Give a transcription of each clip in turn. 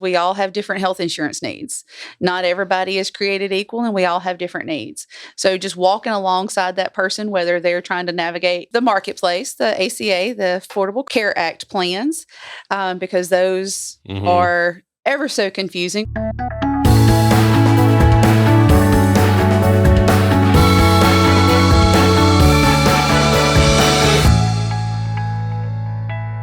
We all have different health insurance needs. Not everybody is created equal, and we all have different needs. So just walking alongside that person, whether they're trying to navigate the marketplace, the ACA, the Affordable Care Act plans, because those are ever so confusing.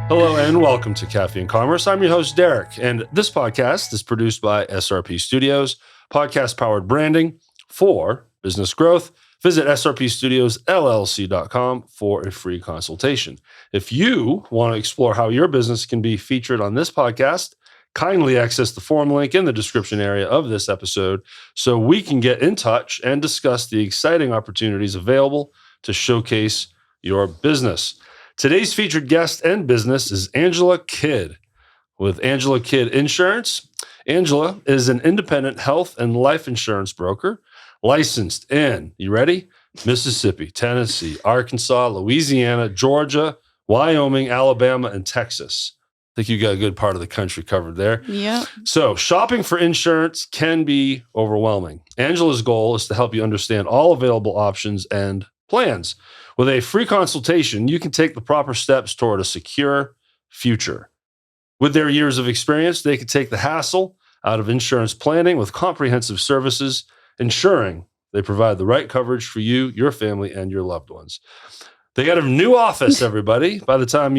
Hello and welcome to Caffey and Commerce. I'm your host, Derek, and this podcast is produced by SRP Studios, podcast-powered branding for business growth. Visit srpstudiosllc.com for a free consultation. If you want to explore how your business can be featured on this podcast, kindly access the form link in the description area of this episode so we can get in touch and discuss the exciting opportunities available to showcase your business. Today's featured guest and business is Angela Kidd with Angela Kidd Insurance. Angela is an independent health and life insurance broker licensed in, you ready? Mississippi, Tennessee, Arkansas, Louisiana, Georgia, Wyoming, Alabama, and Texas. I think you got a good part of the country covered there. Yeah. So shopping for insurance can be overwhelming. Angela's goal is to help you understand all available options and plans. With a free consultation, you can take the proper steps toward a secure future. With their years of experience, they can take the hassle out of insurance planning with comprehensive services, ensuring they provide the right coverage for you, your family, and your loved ones. They got a new office, everybody. By the time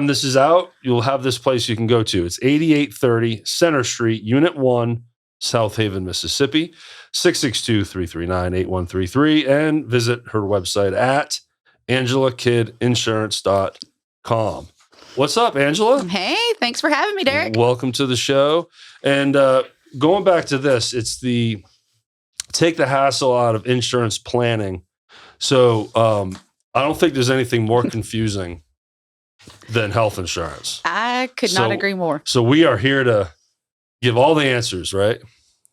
this is out, you'll have this place you can go to. It's 8830 Center Street, Unit 1, South Haven, Mississippi, 662-339-8133, and visit her website at angelakiddinsurance.com. What's up, Angela? Hey, thanks for having me, Derek. Welcome to the show. And going back to this, it's the take the hassle out of insurance planning. So I don't think there's anything more confusing than health insurance. I could not agree more. So we are here to give all the answers, right?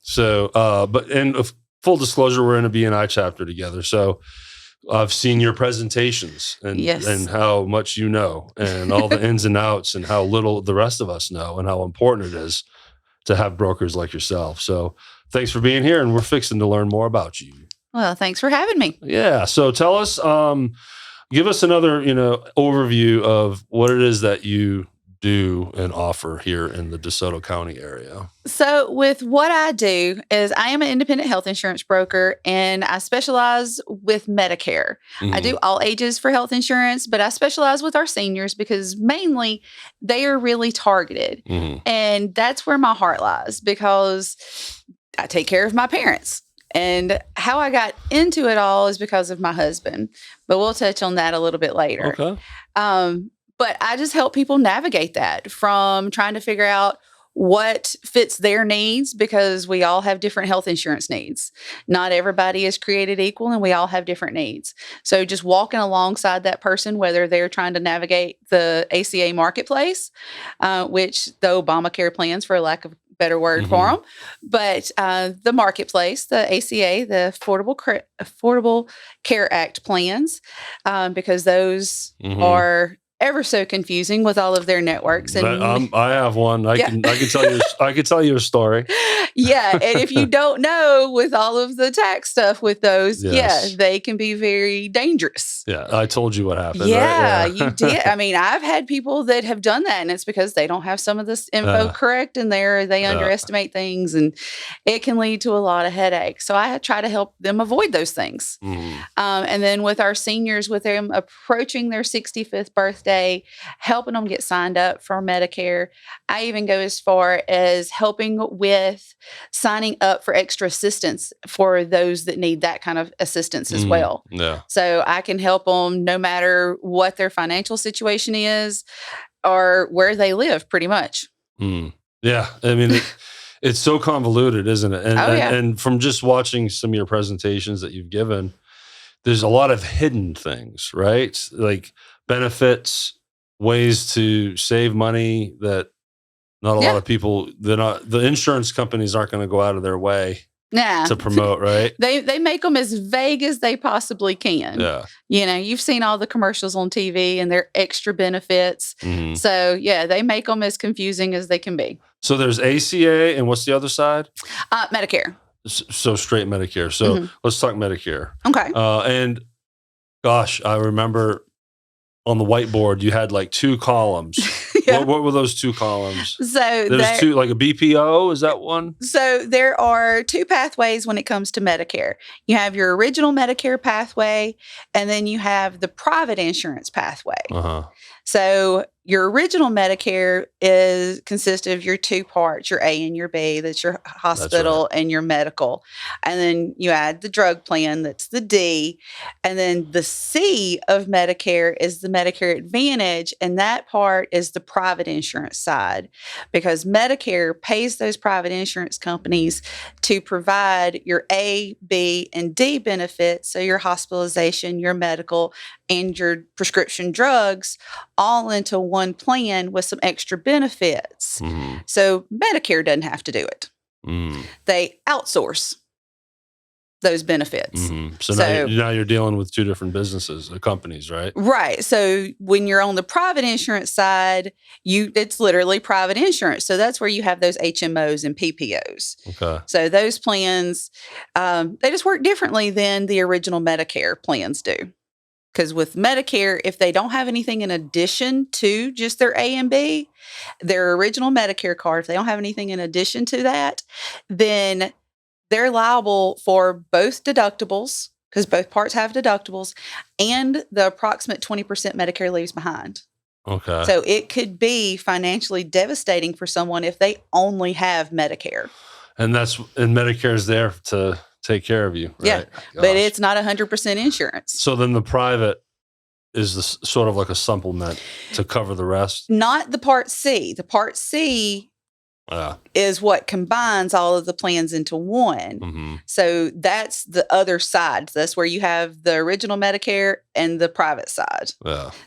So, but in full disclosure, we're in a B&I chapter together. So I've seen your presentations and how much you know and all the ins and outs and how little the rest of us know and how important it is to have brokers like yourself. So thanks for being here, and we're fixing to learn more about you. Well, thanks for having me. Yeah. So tell us, give us another, overview of what it is that you do and offer here in the DeSoto County area. So with what I do is I am an independent health insurance broker, and I specialize with Medicare. I do all ages for health insurance, but I specialize with our seniors because mainly they are really targeted. And that's where my heart lies because I take care of my parents. And how I got into it all is because of my husband, but we'll touch on that a little bit later. Okay. But I just help people navigate that from trying to figure out what fits their needs because we all have different health insurance needs. Not everybody is created equal, and we all have different needs. So just walking alongside that person, whether they're trying to navigate the ACA marketplace, which the Obamacare plans, for lack of better word for them, but the marketplace, the ACA, the Affordable Care Act plans, because those are ever so confusing with all of their networks. And I have one. I can tell you. I can tell you a story. Yeah, and if you don't know, with all of the tax stuff with those, they can be very dangerous. Yeah, I told you what happened. Yeah, right? You did. I mean, I've had people that have done that, and it's because they don't have some of this info correct, and they underestimate things, and it can lead to a lot of headaches. So I try to help them avoid those things. And then with our seniors, with them approaching their 65th birthday, helping them get signed up for Medicare. I even go as far as helping with signing up for extra assistance for those that need that kind of assistance as well. Yeah. So I can help them no matter what their financial situation is or where they live, pretty much. Yeah. I mean, it's so convoluted, isn't it? And from just watching some of your presentations that you've given, there's a lot of hidden things, right? Like benefits, ways to save money that not a lot of people, the insurance companies aren't going to go out of their way Nah. to promote, right? They make them as vague as they possibly can. Yeah. You've seen all the commercials on TV and their extra benefits. Mhm. So, yeah, they make them as confusing as they can be. So there's ACA, and what's the other side? Medicare. So straight Medicare. So let's talk Medicare. Okay. And gosh, I remember on the whiteboard you had like 2 columns. Yeah. What were those 2 columns? So there's 2, like a BPO. Is that one? So there are 2 pathways when it comes to Medicare. You have your original Medicare pathway, and then you have the private insurance pathway. So your original Medicare consists of your 2 parts, your A and your B. That's your hospital and your medical. And then you add the drug plan, that's the D. And then the C of Medicare is the Medicare Advantage, and that part is the private insurance side, because Medicare pays those private insurance companies to provide your A, B, and D benefits, so your hospitalization, your medical, and your prescription drugs all into one plan with some extra benefits. So Medicare doesn't have to do it. They outsource those benefits. So now you're dealing with 2 different businesses, companies, right? Right. So when you're on the private insurance side, it's literally private insurance. So that's where you have those HMOs and PPOs. Okay. So those plans, they just work differently than the original Medicare plans do. Because with Medicare, if they don't have anything in addition to just their A and B, their original Medicare card, if they don't have anything in addition to that, then they're liable for both deductibles, because both parts have deductibles, and the approximate 20% Medicare leaves behind. Okay. So it could be financially devastating for someone if they only have Medicare. And Medicare is there to take care of you. Right? Yeah, but it's not 100% insurance. So then the private is sort of like a supplement to cover the rest? Not the Part C. The Part C is what combines all of the plans into one. So that's the other side. That's where you have the original Medicare and the private side.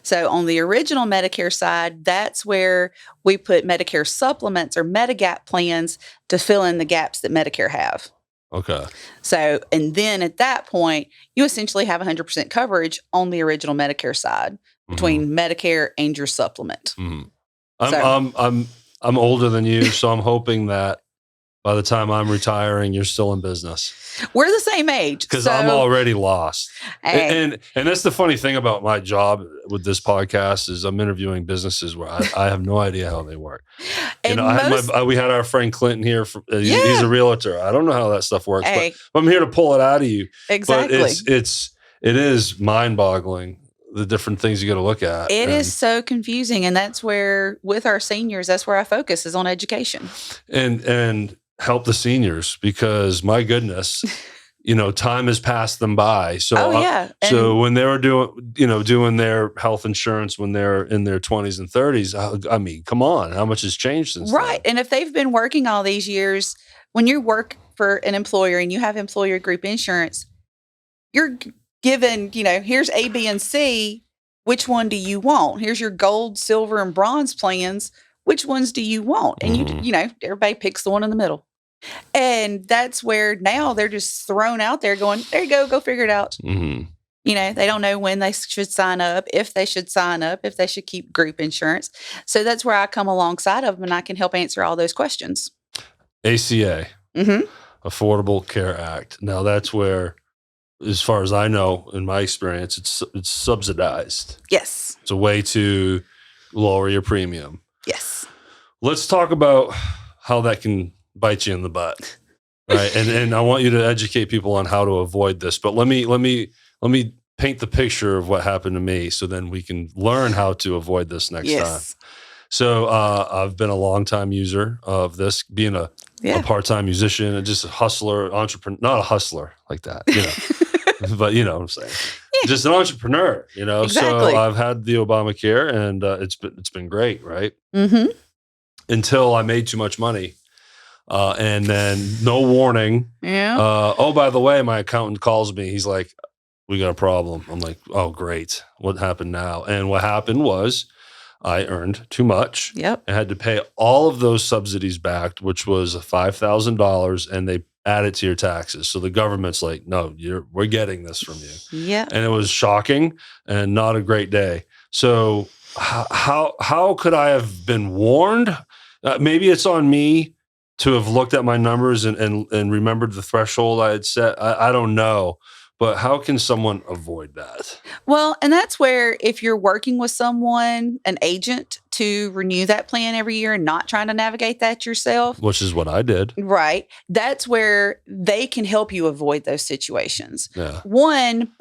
So on the original Medicare side, that's where we put Medicare supplements or Medigap plans to fill in the gaps that Medicare have. Okay. So, and then at that point, you essentially have 100% coverage on the original Medicare side between Medicare and your supplement. I'm older than you, so I'm hoping that by the time I'm retiring, you're still in business. We're the same age. Because I'm already lost. And that's the funny thing about my job with this podcast is I'm interviewing businesses where I have no idea how they work. And we had our friend Clinton here. He's a realtor. I don't know how that stuff works, but I'm here to pull it out of you. Exactly. But it is mind-boggling, the different things you got to look at. It is so confusing. And that's where, with our seniors, that's where our focus is on education. And help the seniors, because my goodness, time has passed them by. So, so when they were doing their health insurance when they're in their 20s and 30s, I mean, come on, how much has changed since then? And if they've been working all these years, when you work for an employer and you have employer group insurance, you're given, here's A, B, and C. Which one do you want? Here's your gold, silver, and bronze plans. Which ones do you want? And everybody picks the one in the middle. And that's where now they're just thrown out there going, there you go figure it out. They don't know when they should sign up, if they should sign up, if they should keep group insurance. So that's where I come alongside of them and I can help answer all those questions. ACA, Affordable Care Act. Now that's where, as far as I know, in my experience, it's subsidized. Yes. It's a way to lower your premium. Yes. Let's talk about how that can bite you in the butt, right? and I want you to educate people on how to avoid this. But let me paint the picture of what happened to me, so then we can learn how to avoid this next time. So I've been a longtime user of this, being a part-time musician and just a hustler, entrepreneur, not a hustler like that, but you know what I'm saying. Just an entrepreneur, Exactly. So I've had the Obamacare and it's been great, right? Until I made too much money. And then no warning. Oh, by the way, my accountant calls me. He's like, we got a problem. I'm like, oh, great. What happened now? And what happened was I earned too much. I had to pay all of those subsidies back, which was $5,000. And add it to your taxes. So the government's like, no, we're getting this from you. Yeah. And it was shocking and not a great day. So how could I have been warned? Maybe it's on me to have looked at my numbers and remembered the threshold I had set. I don't know. But how can someone avoid that? Well, and that's where if you're working with someone, an agent, to renew that plan every year and not trying to navigate that yourself. Which is what I did. Right. That's where they can help you avoid those situations. Yeah. One,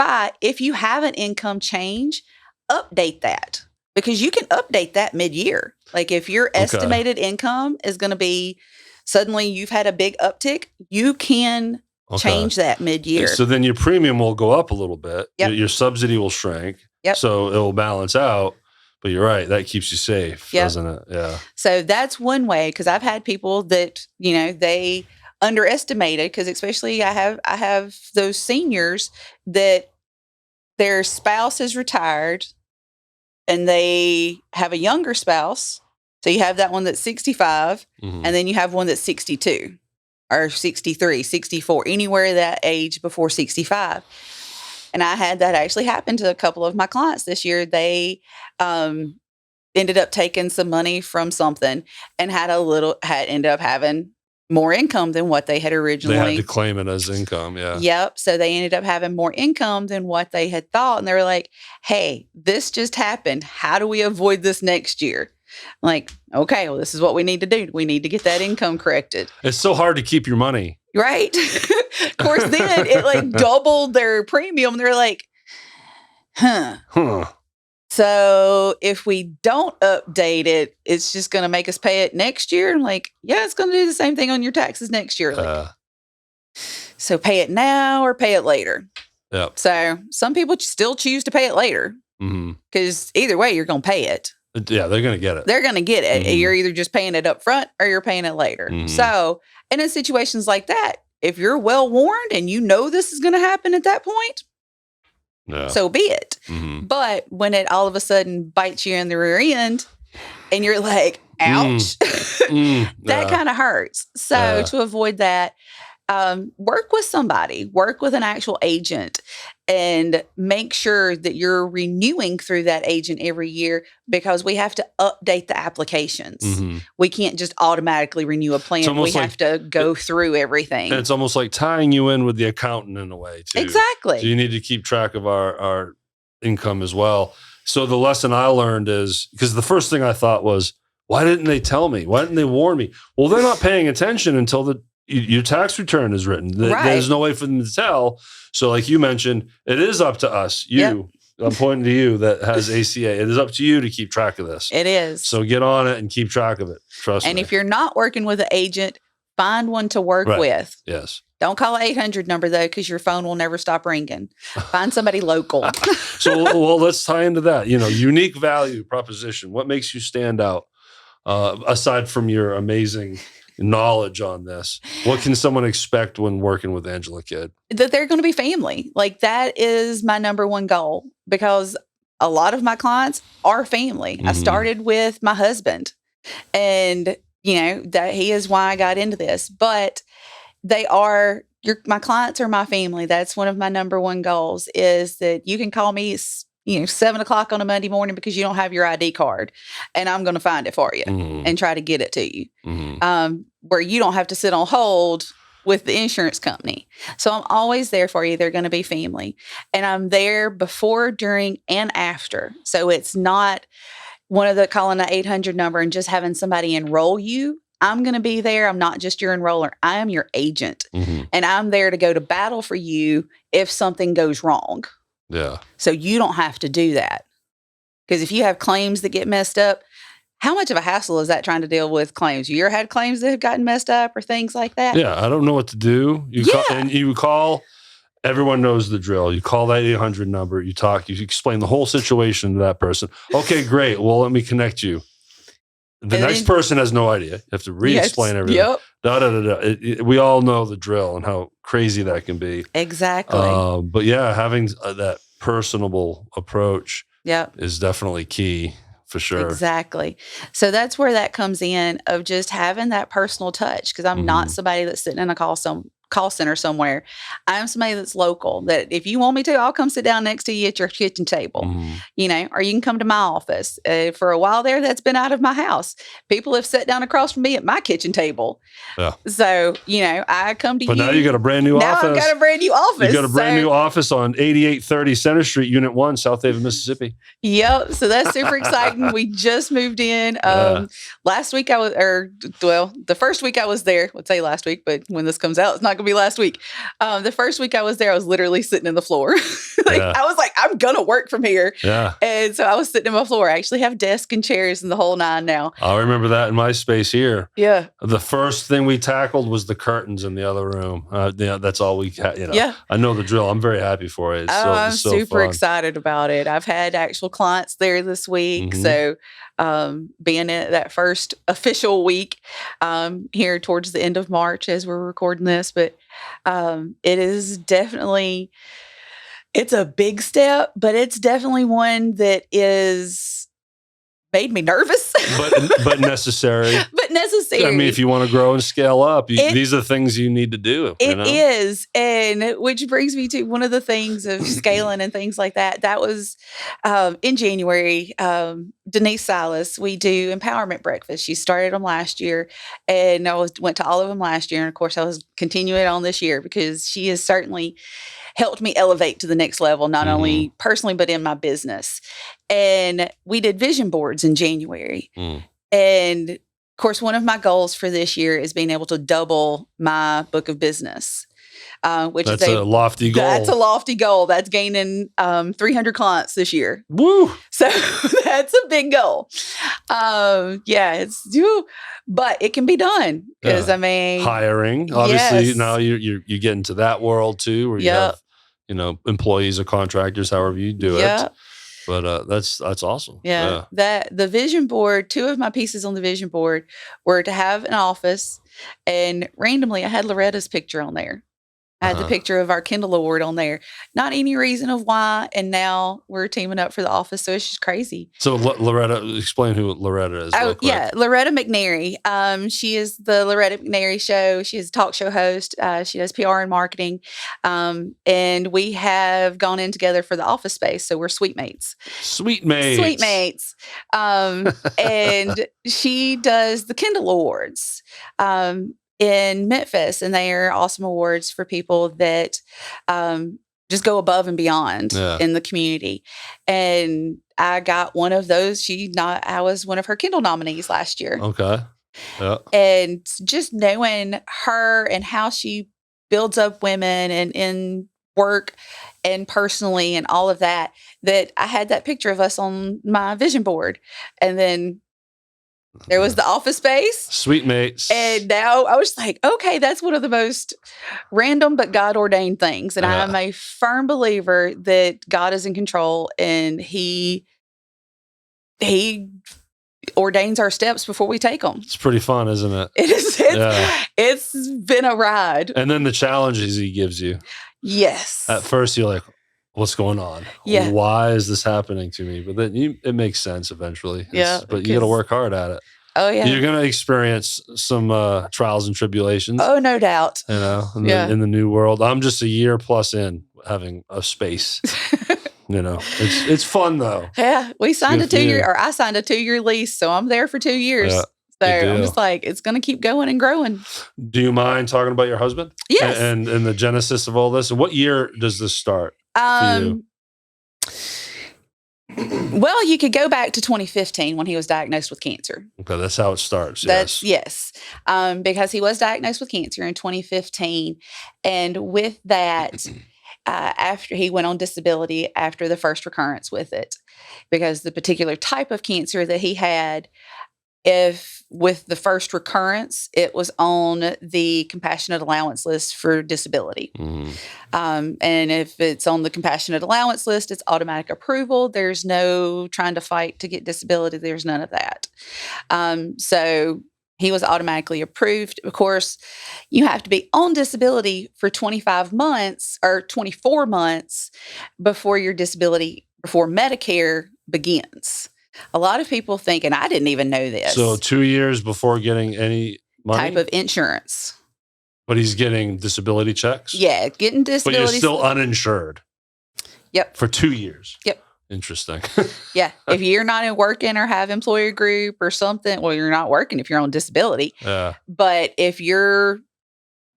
if you have an income change, update that because you can update that mid-year. Like if your estimated income is going to be suddenly you've had a big uptick, you can change that mid-year. So then your premium will go up a little bit. Yep. Your subsidy will shrink. Yep. So it will balance out. But you're right. That keeps you safe, doesn't it? Yeah. So that's one way because I've had people that, they underestimated because especially I have those seniors that their spouse is retired and they have a younger spouse. So you have that one that's 65 and then you have one that's 62. Or 63, 64, anywhere that age before 65. And I had that actually happen to a couple of my clients this year. They ended up taking some money from something and ended up having more income than what they had originally. They had to claim it as income, yeah. Yep. So they ended up having more income than what they had thought. And they were like, hey, this just happened. How do we avoid this next year? Like, okay, well, this is what we need to do. We need to get that income corrected. It's so hard to keep your money. Right. Of course, then it doubled their premium. They're like, huh. So if we don't update it, it's just going to make us pay it next year. I'm like, yeah, it's going to do the same thing on your taxes next year. Like, so pay it now or pay it later. Yep. So some people still choose to pay it later because either way, you're going to pay it. Yeah, they're going to get it. They're going to get it. You're either just paying it up front or you're paying it later. So, and in situations like that, if you're well warned and you know this is going to happen at that point, so be it. But when it all of a sudden bites you in the rear end and you're like, ouch, that kind of hurts. So to avoid that, work with somebody, work with an actual agent and make sure that you're renewing through that agent every year because we have to update the applications. We can't just automatically renew a plan. We have to go through everything. And it's almost like tying you in with the accountant in a way too. Exactly. So you need to keep track of our income as well. So the lesson I learned is, because the first thing I thought was, why didn't they tell me? Why didn't they warn me? Well, they're not paying attention until your tax return is written. There's no way for them to tell. So like you mentioned, it is up to us. I'm pointing to you that has ACA. It is up to you to keep track of this. It is. So get on it and keep track of it. Trust me. And if you're not working with an agent, find one to work with. Yes. Don't call an 800 number though, because your phone will never stop ringing. Find somebody local. So, well, let's tie into that. Unique value proposition. What makes you stand out aside from your amazing knowledge on this? What can someone expect when working with Angela Kidd? That they're going to be family. Like that is my number one goal because a lot of my clients are family. I started with my husband and that he is why I got into this, but my clients are my family. That's one of my number one goals is that you can call me 7:00 on a Monday morning because you don't have your ID card and I'm going to find it for you and try to get it to you. Where you don't have to sit on hold with the insurance company. So I'm always there for you. They're going to be family and I'm there before, during, and after. So it's not one of the calling the 800 number and just having somebody enroll you. I'm going to be there. I'm not just your enroller. I am your agent and I'm there to go to battle for you if something goes wrong. Yeah. So you don't have to do that. Because if you have claims that get messed up, how much of a hassle is that trying to deal with claims? You ever had claims that have gotten messed up or things like that? Yeah. I don't know what to do. You call, everyone knows the drill. You call that 800 number, you talk, you explain the whole situation to that person. Okay, great. Well, let me connect you. The next person has no idea. You have to re-explain everything. Yep. We all know the drill and how crazy that can be. Exactly. But yeah, having that personable approach is definitely key for sure. Exactly. So that's where that comes in of just having that personal touch because I'm not somebody that's sitting in a call call center somewhere. I'm somebody that's local, that if you want me to, I'll come sit down next to you at your kitchen table, or you can come to my office. For a while there, that's been out of my house. People have sat down across from me at my kitchen table. Yeah. So, I come to you. But now you got a brand new office. Now I've got a brand new office. You got a brand new office on 8830 Center Street, Unit 1, South Haven, Mississippi. Yep. So that's super exciting. We just moved in. Last week the first week I was there, let's say last week, but when this comes out, it's not going to be last week. The first week I was there, I was literally sitting in the floor. I was like, I'm going to work from here. Yeah. And so I was sitting in my floor. I actually have desks and chairs and the whole nine now. I remember that in my space here. Yeah. The first thing we tackled was the curtains in the other room. That's all we had. Yeah. I know the drill. I'm very happy for it. I'm super excited about it. I've had actual clients there this week. So being in that first official week here towards the end of March as we're recording this, but it is definitely, it's a big step, but it's definitely one that is made me nervous, but necessary. But necessary. I mean, if you want to grow and scale up, these are things you need to do. It is, and which brings me to one of the things of scaling and things like that. That was in January. Denise Silas, we do empowerment breakfast. She started them last year, and I went to all of them last year, and of course, I was continuing on this year because she has certainly helped me elevate to the next level, not only personally, but in my business. And we did vision boards in January. And of course, one of my goals for this year is being able to double my book of business, which that's is a lofty goal. That's a lofty goal. That's gaining 300 clients this year. Woo! So that's a big goal. But it can be done because hiring. Obviously, now you get into that world too, where you have employees or contractors, however you do it. But that's awesome. Yeah. That the vision board, two of my pieces on the vision board were to have an office, and randomly I had Loretta's picture on there. I had the picture of our Kindle Award on there. Not any reason of why. And now we're teaming up for the office. So it's just crazy. So Loretta, explain who Loretta is. Oh, yeah. Loretta McNary. She is the Loretta McNary Show. She is a talk show host. She does PR and marketing. And we have gone in together for the office space. So we're sweet mates. Sweet mates. And she does the Kindle Awards. In Memphis, and they are awesome awards for people that just go above and beyond in the community. And I got one of those. I was one of her Kindle nominees last year. Okay. Yeah. And just knowing her and how she builds up women and in work and personally and all of that I had that picture of us on my vision board. And then there was the office space. Sweet mates. And now I was like, okay, that's one of the most random but God ordained things. And I'm a firm believer that God is in control, and He ordains our steps before we take them. It's pretty fun, isn't it? It is. It's been a ride. And then the challenges He gives you. Yes. At first you're like, what's going on? Yeah. Why is this happening to me? But then it makes sense eventually. But you got to work hard at it. Oh, yeah. You're going to experience some trials and tribulations. Oh, no doubt. In the new world. I'm just a year plus in having a space. It's fun though. Yeah. We signed I signed a 2-year lease. So I'm there for 2 years. Yeah. So I'm just like, it's going to keep going and growing. Do you mind talking about your husband? Yes. And the genesis of all this? What year does this start? Well, you could go back to 2015 when he was diagnosed with cancer. Okay, that's how it starts. Yes. Because he was diagnosed with cancer in 2015. And with that, after he went on disability after the first recurrence with it, because the particular type of cancer that he had, if with the first recurrence, it was on the compassionate allowance list for disability. And if it's on the compassionate allowance list, it's automatic approval. There's no trying to fight to get disability. There's none of that. So he was automatically approved. Of course, you have to be on disability for 25 months or 24 months before Medicare begins. A lot of people think, and I didn't even know this. So 2 years before getting any money? Type of insurance. But he's getting disability checks? Yeah, getting But disability. you're still uninsured? Yep. For 2 years? Yep. Interesting. Yeah. If you're not working or have employer group or something, well, you're not working if you're on disability. Yeah. But if your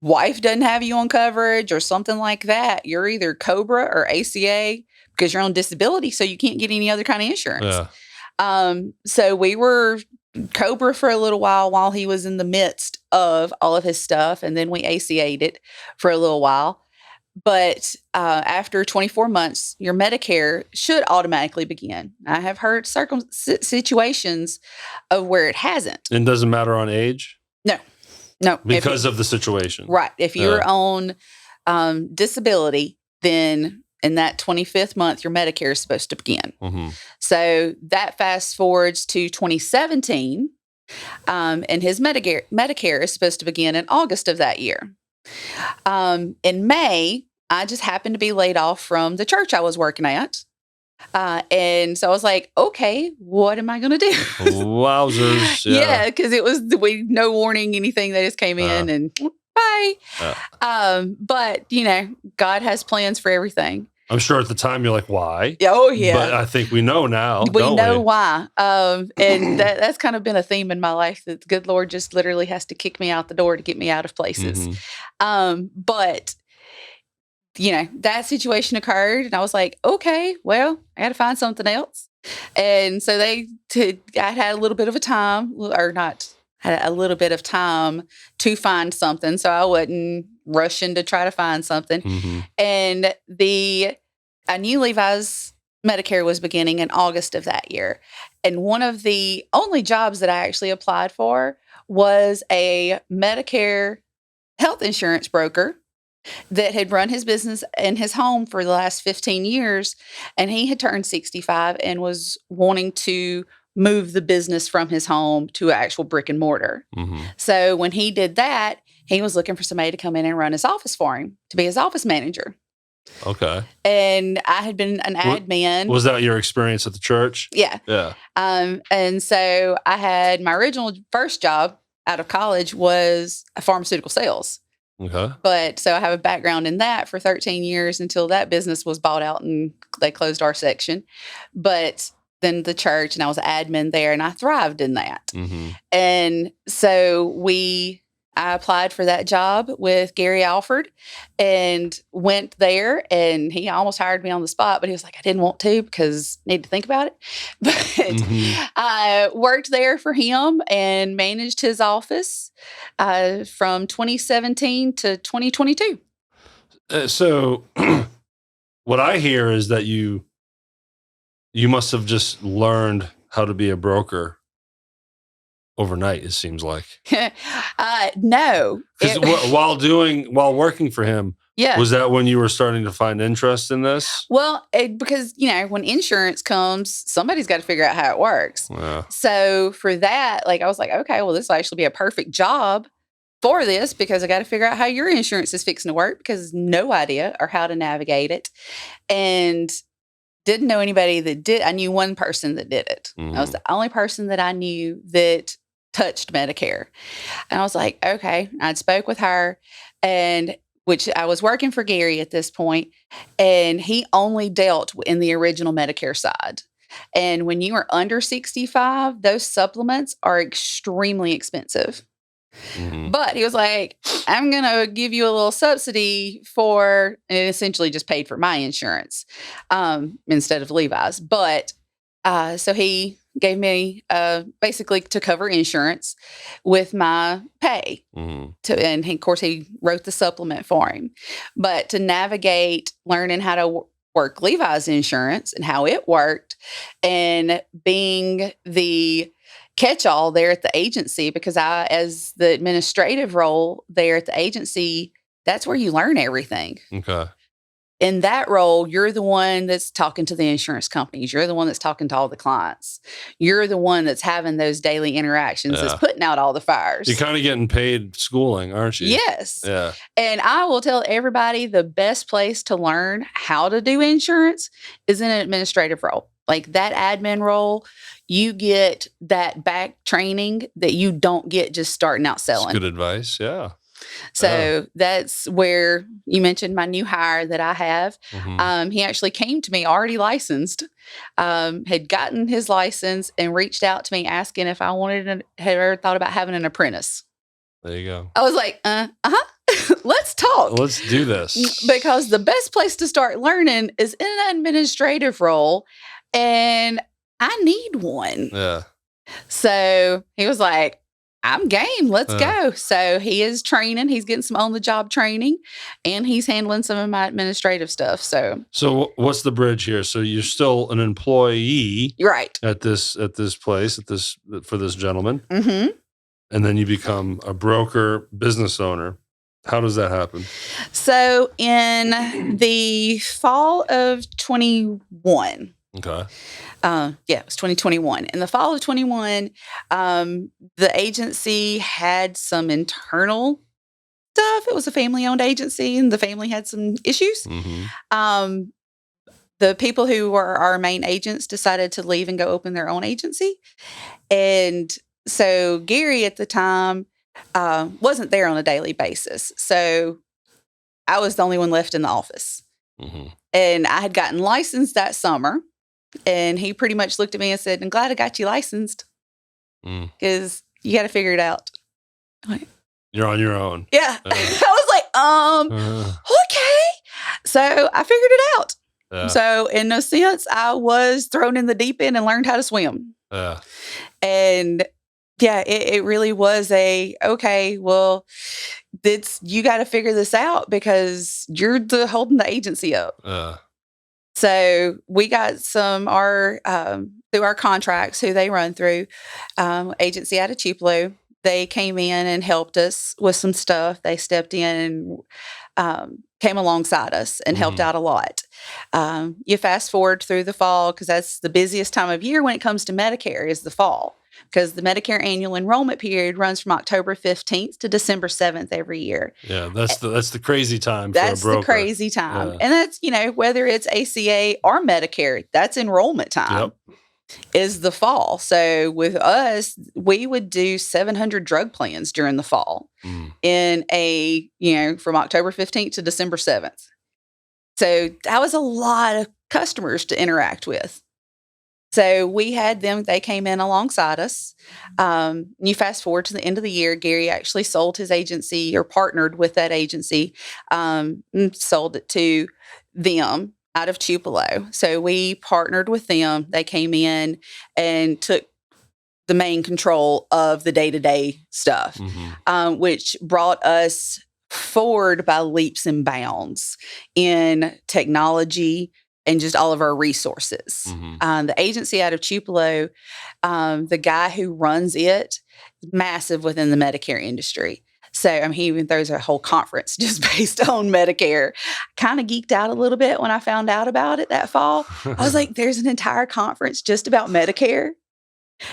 wife doesn't have you on coverage or something like that, you're either COBRA or ACA because you're on disability, so you can't get any other kind of insurance. Yeah. So we were COBRA for a little while he was in the midst of all of his stuff, and then we ACA'd it for a little while. But after 24 months, your Medicare should automatically begin. I have heard situations of where it hasn't. And doesn't matter on age? No. Because of the situation. Right. If you're on disability, then in that 25th month, your Medicare is supposed to begin. Mm-hmm. So that fast forwards to 2017, and his Medicare is supposed to begin in August of that year. In May, I just happened to be laid off from the church I was working at. And so I was like, okay, what am I going to do? Wowzers. Yeah, because it was no warning, anything. They just came in and bye. But, God has plans for everything. I'm sure at the time you're like, why? Oh, yeah. But I think we know now. We know why. And that's kind of been a theme in my life, that the good Lord just literally has to kick me out the door to get me out of places. Mm-hmm. But, that situation occurred, and I was like, okay, well, I got to find something else. And so I had a little bit of time to find something, so I wasn't rushing to try to find something. Mm-hmm. And I knew Levi's Medicare was beginning in August of that year. And one of the only jobs that I actually applied for was a Medicare health insurance broker that had run his business in his home for the last 15 years. And he had turned 65 and was wanting to move the business from his home to actual brick and mortar. Mm-hmm. So when he did that, he was looking for somebody to come in and run his office for him, to be his office manager. Okay. And I had been an admin. Was that your experience at the church? Yeah. Yeah. And so I had my original first job out of college was a pharmaceutical sales. Okay. But so I have a background in that for 13 years until that business was bought out and they closed our section. But then the church, and I was admin there, and I thrived in that. Mm-hmm. And so I applied for that job with Gary Alford and went there, and he almost hired me on the spot, but he was like, I didn't want to because I need to think about it. But I worked there for him and managed his office from 2017 to 2022. So what I hear is that you must have just learned how to be a broker overnight, it seems like. No. While working for him, yeah. Was that when you were starting to find interest in this? Well, because, when insurance comes, somebody's got to figure out how it works. Yeah. So for that, I was like, okay, well, this will actually be a perfect job for this because I got to figure out how your insurance is fixing to work because no idea or how to navigate it. And didn't know anybody that did. I knew one person that did it. Mm-hmm. I was the only person that I knew that touched Medicare. And I was like, okay. I'd spoke with her, and which I was working for Gary at this point, and he only dealt in the original Medicare side. And when you are under 65, those supplements are extremely expensive. Mm-hmm. But he was like, I'm going to give you a little subsidy and it essentially just paid for my insurance instead of Levi's. But so he gave me basically to cover insurance with my pay. Mm-hmm. And of course, he wrote the supplement for him. But to navigate learning how to work Levi's insurance and how it worked, and being the catch-all there at the agency, because as the administrative role there at the agency, that's where you learn everything. Okay. In that role, you're the one that's talking to the insurance companies. You're the one that's talking to all the clients. You're the one that's having those daily interactions, that's putting out all the fires. You're kind of getting paid schooling, aren't you? Yes. Yeah. And I will tell everybody the best place to learn how to do insurance is in an administrative role. Like that admin role, you get that back training that you don't get just starting out selling. That's good advice. Yeah. So that's where you mentioned my new hire that I have. He actually came to me already licensed, had gotten his license and reached out to me asking if I had ever thought about having an apprentice. There you go. I was like, let's talk. Let's do this. Because the best place to start learning is in an administrative role, and I need one. Yeah. So he was like, I'm game. Let's go. So he is training. He's getting some on-the-job training, and he's handling some of my administrative stuff. So what's the bridge here? So you're still an employee, right, at this place for this gentleman, mm-hmm. and then you become a broker, business owner. How does that happen? So in the fall of 21. Okay. It was 2021. In the fall of 21, the agency had some internal stuff. It was a family-owned agency, and the family had some issues. Mm-hmm. The people who were our main agents decided to leave and go open their own agency. And so Gary at the time wasn't there on a daily basis. So I was the only one left in the office. Mm-hmm. And I had gotten licensed that summer. And he pretty much looked at me and said, I'm glad I got you licensed because you got to figure it out. Like, you're on your own. Yeah. I was like, okay. So I figured it out. Yeah. So in a sense, I was thrown in the deep end and learned how to swim. Yeah. And yeah, it really was okay, well, you got to figure this out because you're holding the agency up. So we got through our contracts, who they run through, agency out of Tupelo. They came in and helped us with some stuff. They stepped in and came alongside us and helped out a lot. You fast forward through the fall, because that's the busiest time of year when it comes to Medicare is the fall, because the Medicare annual enrollment period runs from October 15th to December 7th every year. Yeah, that's the crazy time for a broker. That's the crazy time. Yeah. And that's, whether it's ACA or Medicare, that's enrollment time. Yep. Is the fall. So with us, we would do 700 drug plans during the fall in from October 15th to December 7th. So that was a lot of customers to interact with. So we had them, they came in alongside us. You fast forward to the end of the year, Gary actually sold his agency, or partnered with that agency, and sold it to them out of Tupelo. So we partnered with them. They came in and took the main control of the day-to-day stuff, which brought us forward by leaps and bounds in technology and just all of our resources. The agency out of Tupelo, the guy who runs it, is massive within the Medicare industry. So he even throws a whole conference just based on Medicare. Kind of geeked out a little bit when I found out about it that fall. I was like, there's an entire conference just about Medicare.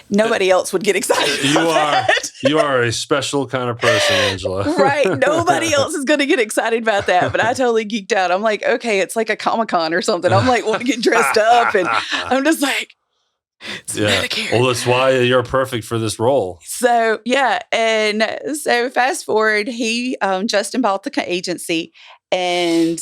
Nobody else would get excited about that. You are a special kind of person, Angela. Right. Nobody else is going to get excited about that. But I totally geeked out. I'm like, okay, it's like a Comic-Con or something. I'm like, want to get dressed up. And I'm just like, it's Medicare. Well, that's why you're perfect for this role. So, yeah. And so fast forward, Justin bought the agency. And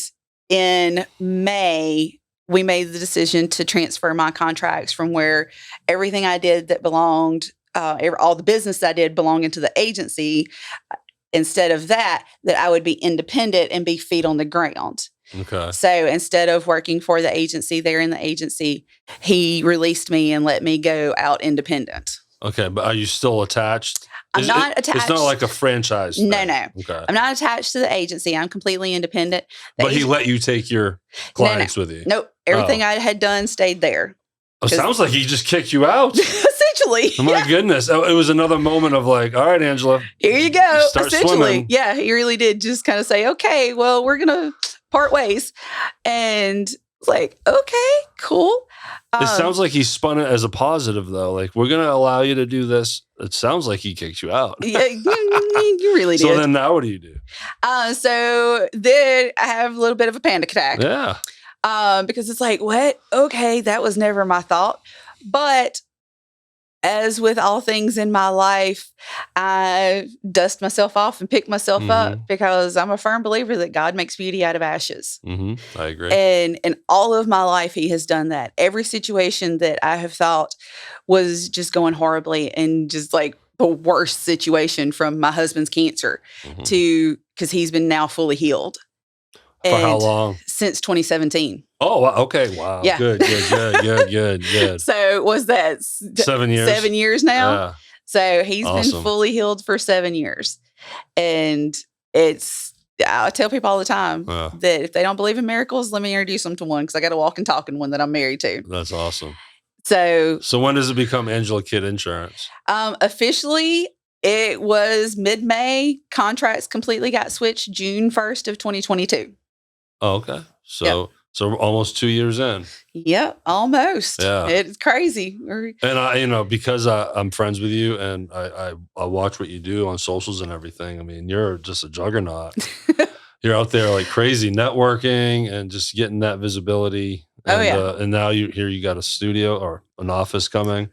in May, we made the decision to transfer my contracts from where everything I did that belonged, all the business that I did belonged into the agency. Instead of that I would be independent and be feet on the ground. Okay. So instead of working for the agency, there in the agency, he released me and let me go out independent. Okay, but are you still attached? I'm not attached. It's not like a franchise thing. No. Okay. I'm not attached to the agency. I'm completely independent. But he let you take your clients with you? Nope. Everything I had done stayed there. It sounds like he just kicked you out. Essentially. Oh my goodness. It was another moment of like, all right, Angela. Here you go. Start Essentially. swimming. Yeah, he really did just kind of say, okay, well, we're going to part ways. And it's like, okay, cool. It sounds like he spun it as a positive, though. Like, we're going to allow you to do this. It sounds like he kicked you out. Yeah, you really did. So then now what do you do? So then I have a little bit of a panic attack. Yeah. Because it's like, what? Okay, that was never my thought. But as with all things in my life, I dust myself off and pick myself up because I'm a firm believer that God makes beauty out of ashes. I agree. And in all of my life, he has done that. Every situation that I have thought was just going horribly and just like the worst situation, from my husband's cancer to, because he's been now fully healed. For how long? Since 2017. Oh, okay. Wow. Yeah. Good. So was that 7 years? 7 years now? Yeah. So he's been fully healed for 7 years. And I tell people all the time that if they don't believe in miracles, let me introduce them to one, because I got a walking, talking one that I'm married to. That's awesome. So when does it become Angela Kidd Insurance? Officially, it was mid-May. Contracts completely got switched June 1st of 2022. Oh, okay. So almost 2 years in. Yep, almost. Yeah. It's crazy. And I, because I'm friends with you and I watch what you do on socials and everything. I mean, you're just a juggernaut. You're out there like crazy networking and just getting that visibility. And, and now you got a studio or an office coming.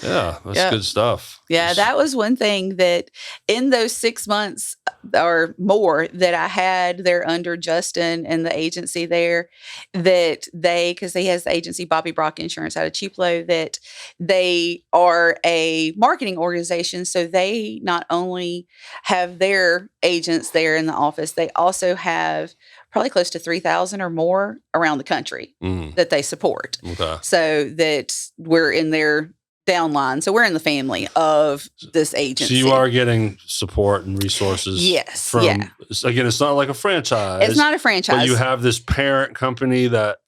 Yeah, that's good stuff. Yeah, that was one thing that in those 6 months or more that I had there under Justin and the agency there, that because he has the agency Bobby Brock Insurance out of Tupelo, that they are a marketing organization. So they not only have their agents there in the office, they also have probably close to 3,000 or more around the country that they support. Okay. So that we're in their downline. So we're in the family of this agency. So you are getting support and resources. Yes. Again, it's not like a franchise. It's not a franchise. But you have this parent company that...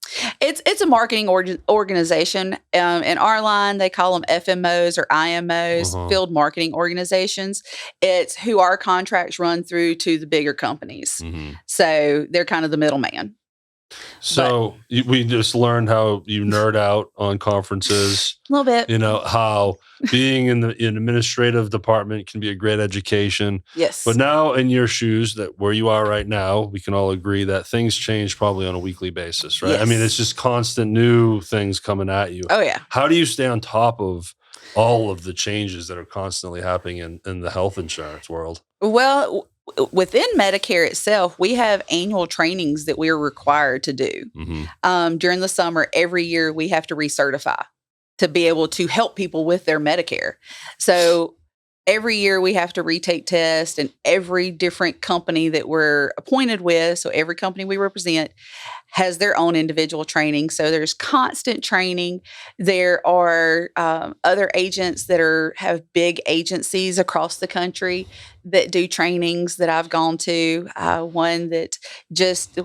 It's a marketing organization. In our line, they call them FMOs or IMOs, field marketing organizations. It's who our contracts run through to the bigger companies. So they're kind of the middleman. So we just learned how you nerd out on conferences. A little bit. How being in the administrative department can be a great education. Yes. But now in your shoes, that where you are right now, we can all agree that things change probably on a weekly basis, right? Yes. I mean, it's just constant new things coming at you. Oh, yeah. How do you stay on top of all of the changes that are constantly happening in the health insurance world? Well, within Medicare itself, we have annual trainings that we're required to do. During the summer, every year we have to recertify to be able to help people with their Medicare. So every year we have to retake tests, and every different company that we're appointed with, so every company we represent, has their own individual training. So there's constant training. There are other agents that have big agencies across the country that do trainings that I've gone to. One that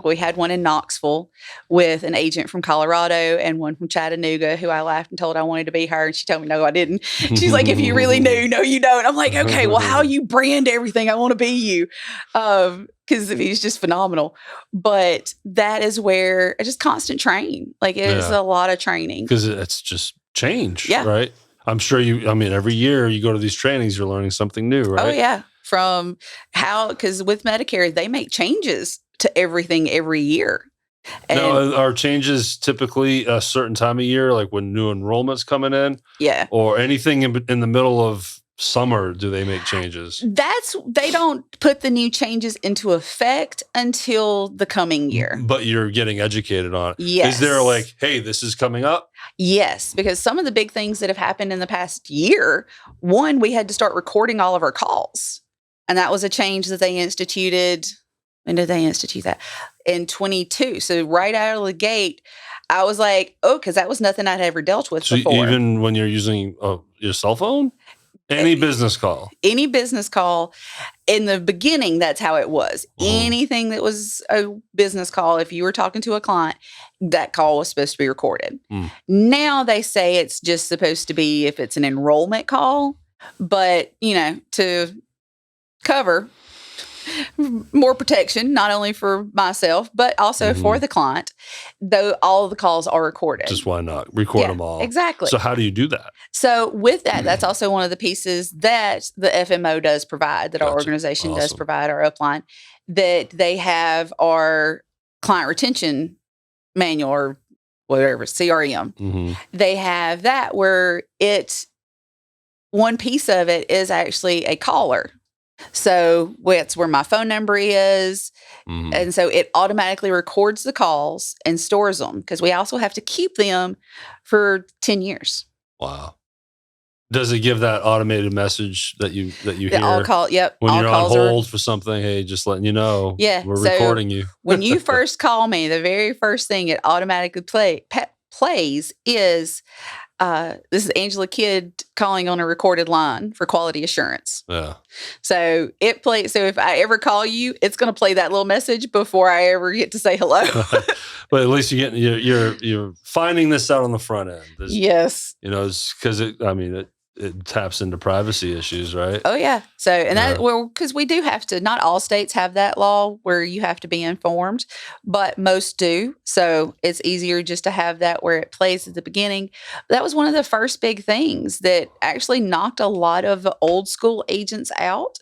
we had one in Knoxville with an agent from Colorado and one from Chattanooga, who I laughed and told I wanted to be her. And she told me, no, I didn't. She's like, if you really knew, no, you don't. I'm like, okay, well, how you brand everything, I want to be you. Because he's just phenomenal. But that is where I just constant train. Like it is a lot of training. Because it's just change, right? I'm sure every year you go to these trainings, you're learning something new, right? Oh, yeah. Because with Medicare, they make changes to everything every year. And now, are changes typically a certain time of year, like when new enrollment's coming in? Yeah. Or anything in the middle of summer, do they make changes? They don't put the new changes into effect until the coming year. But you're getting educated on it. Yes. Is there like, hey, this is coming up? Yes, because some of the big things that have happened in the past year, one, we had to start recording all of our calls. And that was a change that they instituted. When did they institute that? In 22. So right out of the gate, I was like, because that was nothing I'd ever dealt with before. Even when you're using your cell phone? Any business call. Any business call. In the beginning, that's how it was. Anything that was a business call, if you were talking to a client, that call was supposed to be recorded. Now they say it's just supposed to be if it's an enrollment call. But, to cover more protection, not only for myself, but also for the client, though all of the calls are recorded. Just why not? Record them all. Exactly. So how do you do that? So with that, that's also one of the pieces that the FMO does provide, that our organization does provide, our upline, that they have our client retention manual or whatever, CRM. They have that where it one piece of it is actually a caller. So it's where my phone number is. Mhm. And so it automatically records the calls and stores them because we also have to keep them for 10 years. Wow. Does it give that automated message that you hear All call, yep. when all you're on calls hold for something? Hey, just letting you know, Yeah, we're so recording you. when you first call me, the very first thing it automatically plays is this is Angela Kidd calling on a recorded line for quality assurance. Yeah. So it plays. So if I ever call you, it's going to play that little message before I ever get to say hello. But at least you're finding this out on the front end. Yes. You know, because it taps into privacy issues, right? Oh yeah. So and Yeah. because we do have to. Not all states have that law where you have to be informed, but most do. So it's easier just to have that where it plays at the beginning. That was one of the first big things that actually knocked a lot of old school agents out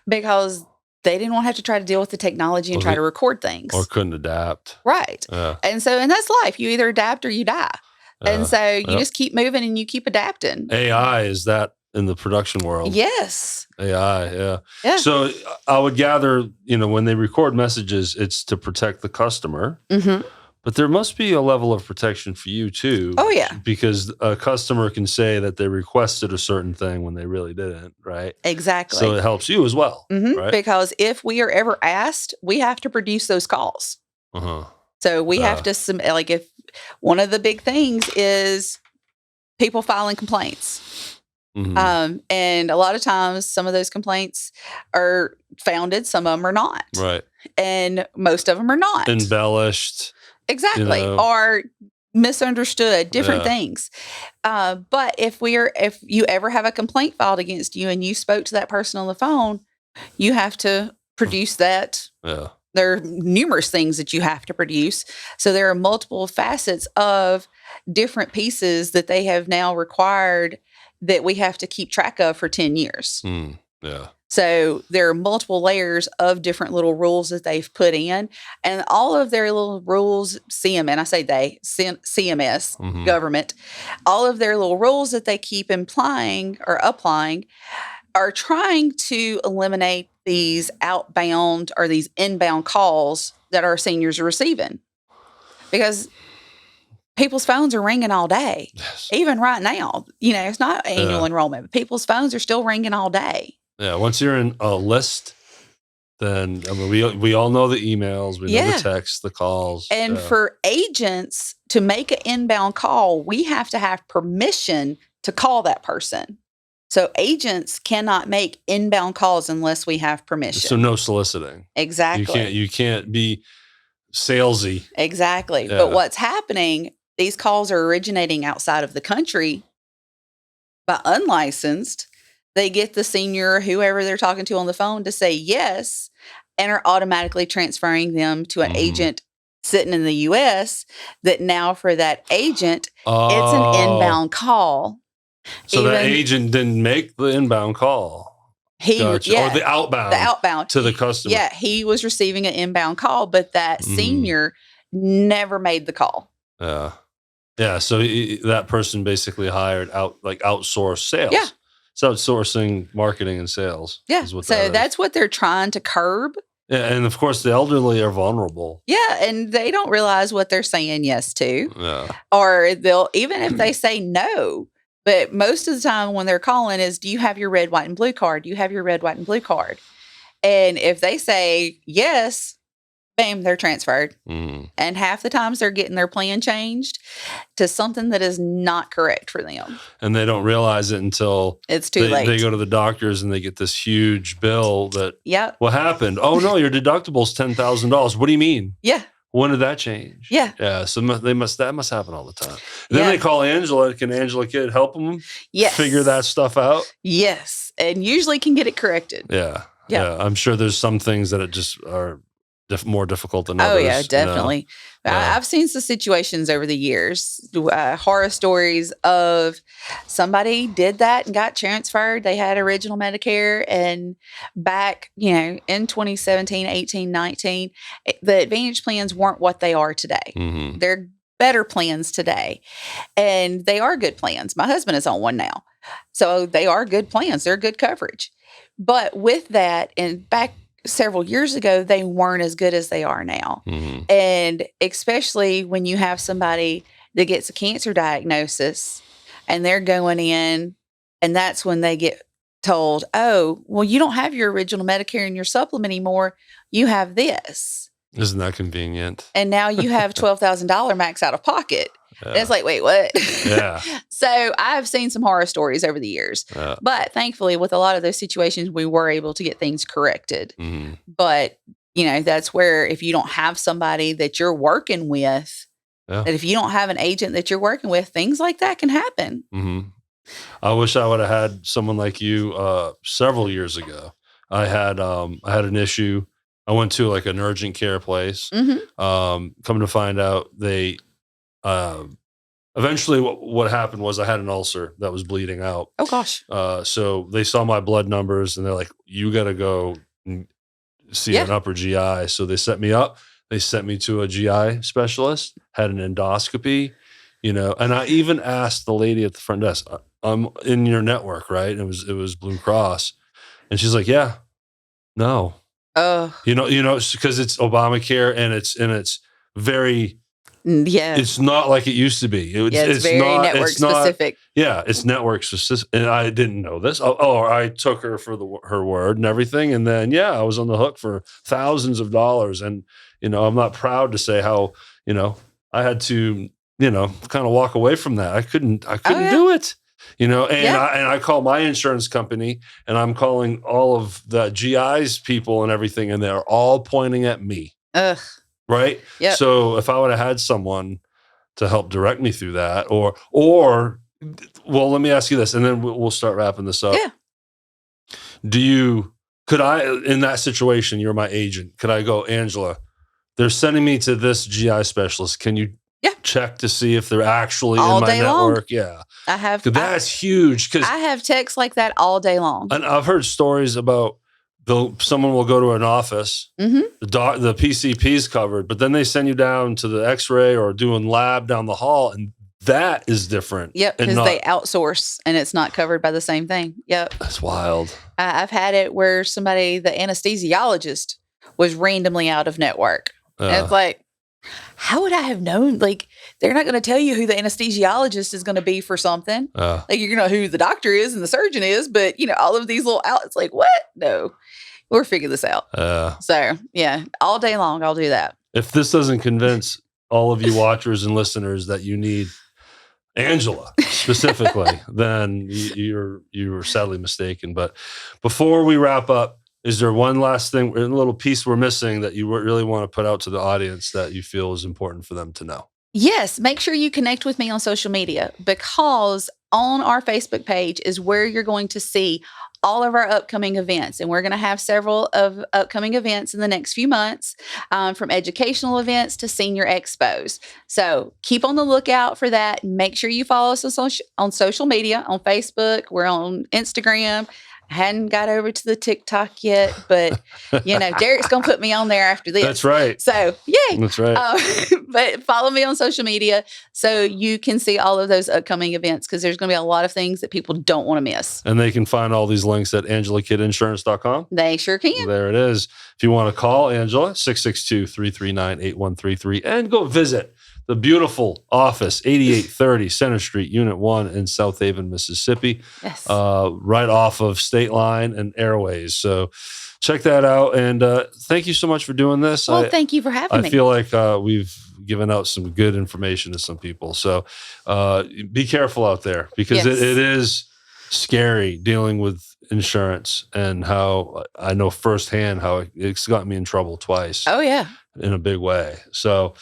because they didn't want to have to try to deal with the technology and try to record things. Or couldn't adapt. Right. Yeah. And that's life. You either adapt or you die. And so you just keep moving and you keep adapting. AI, is that in the production world? Yes. AI, yeah. Yeah. So I would gather, when they record messages, it's to protect the customer. Mm-hmm. But there must be a level of protection for you too. Oh, yeah. Because a customer can say that they requested a certain thing when they really didn't, right? Exactly. So it helps you as well, right? Because if we are ever asked, we have to produce those calls. Uh-huh. So we have to submit, if one of the big things is people filing complaints. Mm-hmm. And a lot of times some of those complaints are founded, some of them are not. Right. And most of them are not. Embellished. Exactly. Or misunderstood, different things. But if you ever have a complaint filed against you and you spoke to that person on the phone, you have to produce that. Yeah. There are numerous things that you have to produce. So there are multiple facets of different pieces that they have now required that we have to keep track of for 10 years. Yeah. So there are multiple layers of different little rules that they've put in, and all of their little rules, CMS, government, all of their little rules that they keep applying are trying to eliminate these outbound or these inbound calls that our seniors are receiving. Because people's phones are ringing all day. Yes. Even right now, it's not annual enrollment, but people's phones are still ringing all day. Yeah. Once you're in a list, then we all know the emails, we know the texts, the calls. And for agents to make an inbound call, we have to have permission to call that person. So agents cannot make inbound calls unless we have permission. So no soliciting. Exactly. You can't be salesy. Exactly. Yeah. But what's happening, these calls are originating outside of the country by unlicensed. They get the senior, whoever they're talking to on the phone, to say yes, and are automatically transferring them to an agent sitting in the U.S. that now for that agent, it's an inbound call. So the agent didn't make the inbound call. Gotcha. Or the outbound to the customer. Yeah, he was receiving an inbound call, but that senior never made the call. Yeah. So that person basically hired outsourced sales. Yeah. It's outsourcing marketing and sales. Yeah. So that's what they're trying to curb. Yeah, and of course the elderly are vulnerable. Yeah, and they don't realize what they're saying yes to. Yeah. Or they'll, even if they say no, but most of the time when they're calling is, do you have your red, white, and blue card? Do you have your red, white, and blue card? And if they say yes, bam, they're transferred. And half the times they're getting their plan changed to something that is not correct for them. And they don't realize it until it's too late. They go to the doctors and they get this huge bill that, what happened? Oh, no, your deductible's $10,000. What do you mean? Yeah. When did that change? Yeah. Yeah. So that must happen all the time. Then they call Angela. Can Angela Kidd help them figure that stuff out? Yes. And usually can get it corrected. Yeah. I'm sure there's some things that it just are more difficult than others. Oh, yeah, definitely. I've seen some situations over the years, horror stories of somebody did that and got transferred. They had original Medicare, and back, in 2017, 18, 19, the Advantage plans weren't what they are today. They're better plans today, and they are good plans. My husband is on one now. So they are good plans. They're good coverage. But with that, and back several years ago, they weren't as good as they are now. Mhm. And especially when you have somebody that gets a cancer diagnosis and they're going in, and that's when they get told, oh, well, you don't have your original Medicare and your supplement anymore. You have this. Isn't that convenient? And now you have $12,000 max out of pocket. And Yeah. it's like, wait, what? Yeah. So I've seen some horror stories over the years. Yeah. But thankfully, with a lot of those situations, we were able to get things corrected. Mhm. But, that's where if you don't have somebody that you're working with, Yeah. that if you don't have an agent that you're working with, things like that can happen. Mhm. I wish I would have had someone like you several years ago. I had an issue. I went to like an urgent care place. Mm-hmm. Come to find out, they eventually what happened was I had an ulcer that was bleeding out. Oh, gosh. So they saw my blood numbers and they're like, "You got to go and see Yeah. an upper GI." So they set me up. They sent me to a GI specialist. Had an endoscopy. And I even asked the lady at the front desk, "I'm in your network, right?" And it was Blue Cross, and she's like, "Yeah, no, Oh, because it's Obamacare and it's very, yeah. it's not like it used to be. It's very network specific. Yeah, it's network specific, and I didn't know this. I took her for her word and everything, and then I was on the hook for thousands of dollars, and I'm not proud to say how I had to kind of walk away from that. I couldn't do it. And I call my insurance company and I'm calling all of the GIs people and everything, and they're all pointing at me. Ugh. Right. Yep. So if I would have had someone to help direct me through that, or well, let me ask you this, and then we'll start wrapping this up. Yeah. Could I, in that situation, you're my agent, could I go, "Angela, they're sending me to this GI specialist. Can you check to see if they're actually all in my day network?" long. Yeah. I have. That's huge. Because I have texts like that all day long. And I've heard stories about someone will go to an office, Mm-hmm. the PCP's covered, but then they send you down to the X-ray or doing lab down the hall, and that is different. Yep, because they outsource and it's not covered by the same thing. Yep. That's wild. I've had it where the anesthesiologist was randomly out of network. And it's like, how would I have known? Like, they're not going to tell you who the anesthesiologist is going to be for something. Like, you're going to know who the doctor is and the surgeon is, but, all of these little outlets, like, what? No, we'll figure this out. So, yeah, all day long, I'll do that. If this doesn't convince all of you watchers and listeners that you need Angela specifically, then you were sadly mistaken. But before we wrap up, is there one last thing, a little piece we're missing that you really want to put out to the audience that you feel is important for them to know? Yes. Make sure you connect with me on social media, because on our Facebook page is where you're going to see all of our upcoming events. And we're going to have several of upcoming events in the next few months, from educational events to senior expos. So keep on the lookout for that. Make sure you follow us on social media, on Facebook. We're on Instagram. I hadn't got over to the TikTok yet, but Derek's going to put me on there after this. That's right. So yay. That's right. But follow me on social media so you can see all of those upcoming events, because there's going to be a lot of things that people don't want to miss. And they can find all these links at angelakidinsurance.com. They sure can. There it is. If you want to call Angela, 662-339-8133, and go visit the beautiful office, 8830 Center Street, Unit 1 in South Haven, Mississippi. Yes. Right off of State Line and Airways. So check that out. And thank you so much for doing this. Well, thank you for having me. I feel like we've given out some good information to some people. So be careful out there, because it is scary dealing with insurance, and how I know firsthand how it's gotten me in trouble twice. Oh, yeah. In a big way. So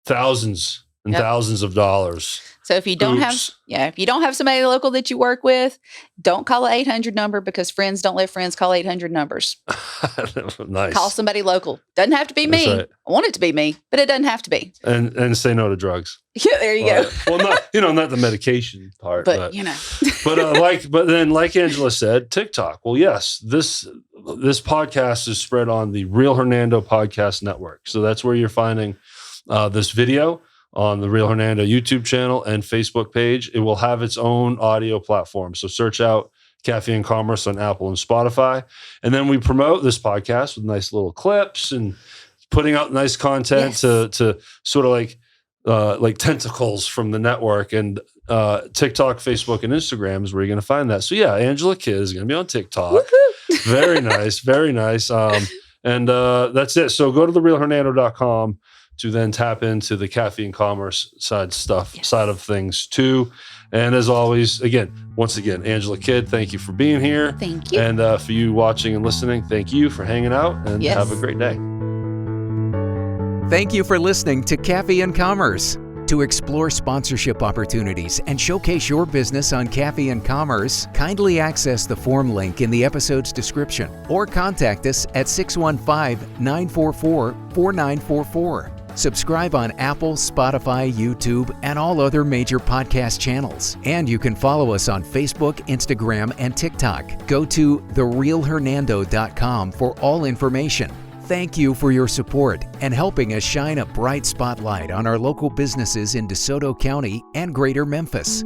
thousands and thousands of dollars. So if you don't have somebody local that you work with, don't call an 800 number, because friends don't let friends call 800 numbers. Nice. Call somebody local. Doesn't have to be me. Right. I want it to be me, but it doesn't have to be. And say no to drugs. Yeah, there you go. Well, not the medication part, but but then like Angela said, TikTok. Well, yes, this podcast is spread on the Real Hernando Podcast Network. So that's where you're finding this video on the Real Hernando YouTube channel and Facebook page. It will have its own audio platform. So search out Caffey and Commerce on Apple and Spotify. And then we promote this podcast with nice little clips and putting out nice content to sort of like tentacles from the network. And TikTok, Facebook, and Instagram is where you're going to find that. So yeah, Angela Kidd is going to be on TikTok. Woo-hoo. Very nice. Very nice. And that's it. So go to therealhernando.com to then tap into the Caffey and Commerce side of things too. And as always, once again, Angela Kidd, thank you for being here. Thank you. And for you watching and listening, thank you for hanging out, and have a great day. Thank you for listening to Caffey and Commerce. To explore sponsorship opportunities and showcase your business on Caffey and Commerce, kindly access the form link in the episode's description or contact us at 615-944-4944. Subscribe on Apple, Spotify, YouTube, and all other major podcast channels. And you can follow us on Facebook, Instagram, and TikTok. Go to therealhernando.com for all information. Thank you for your support and helping us shine a bright spotlight on our local businesses in DeSoto County and Greater Memphis.